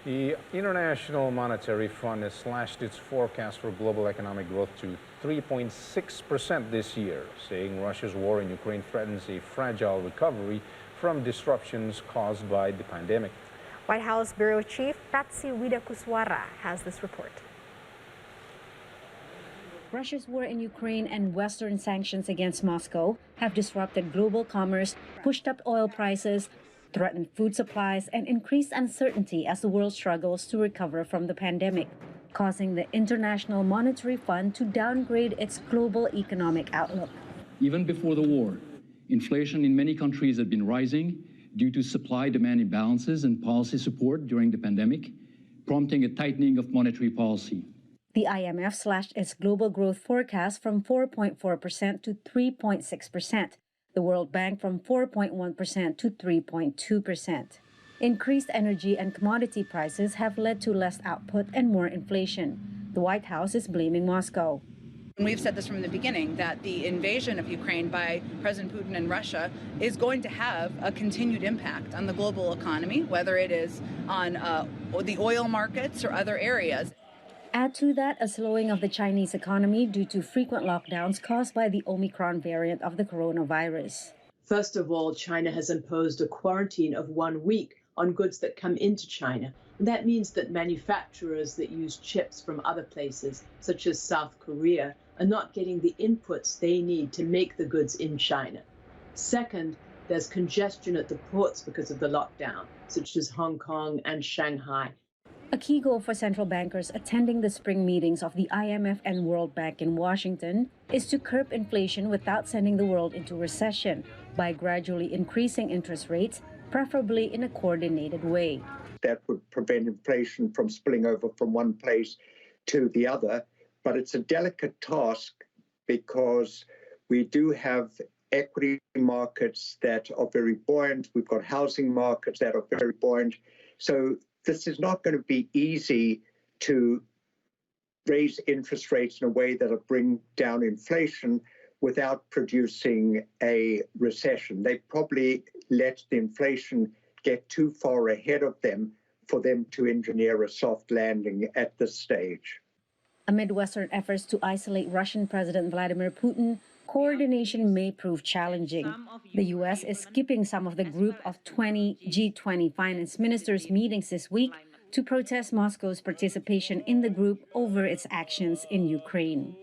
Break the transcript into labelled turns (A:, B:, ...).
A: The International Monetary Fund has slashed its forecast for global economic growth to 3.6% this year, saying Russia's war in Ukraine threatens a fragile recovery from disruptions caused by the pandemic.
B: White House Bureau Chief Patsy Widakuswara has this report.
C: Russia's war in Ukraine and Western sanctions against Moscow have disrupted global commerce, pushed up oil prices, threatened food supplies, and increased uncertainty as the world struggles to recover from the pandemic, causing the International Monetary Fund to downgrade its global economic outlook.
D: Even before the war, inflation in many countries had been rising due to supply-demand imbalances and policy support during the pandemic, prompting a tightening of monetary policy.
C: The IMF slashed its global growth forecast from 4.4% to 3.6%, the World Bank from 4.1% to 3.2%. Increased energy and commodity prices have led to less output and more inflation. The White House is blaming Moscow.
E: We've said this from the beginning, that the invasion of Ukraine by President Putin and Russia is going to have a continued impact on the global economy, whether it is on the oil markets or other areas.
C: Add to that a slowing of the Chinese economy due to frequent lockdowns caused by the Omicron variant of the coronavirus.
F: First of all, China has imposed a quarantine of 1 week on goods that come into China. And that means that manufacturers that use chips from other places, such as South Korea, are not getting the inputs they need to make the goods in China. Second, there's congestion at the ports because of the lockdown, such as Hong Kong and Shanghai.
C: A key goal for central bankers attending the spring meetings of the IMF and World Bank in Washington is to curb inflation without sending the world into recession by gradually increasing interest rates, preferably in a coordinated way.
G: That would prevent inflation from spilling over from one place to the other. But it's a delicate task because we do have equity markets that are very buoyant. We've got housing markets that are very buoyant. So this is not going to be easy to raise interest rates in a way that will bring down inflation without producing a recession. They probably let the inflation get too far ahead of them for them to engineer a soft landing at this stage.
C: Amid Western efforts to isolate Russian President Vladimir Putin, coordination may prove challenging. The U.S. is skipping some of the group of 20 G20 finance ministers meetings this week to protest Moscow's participation in the group over its actions in Ukraine.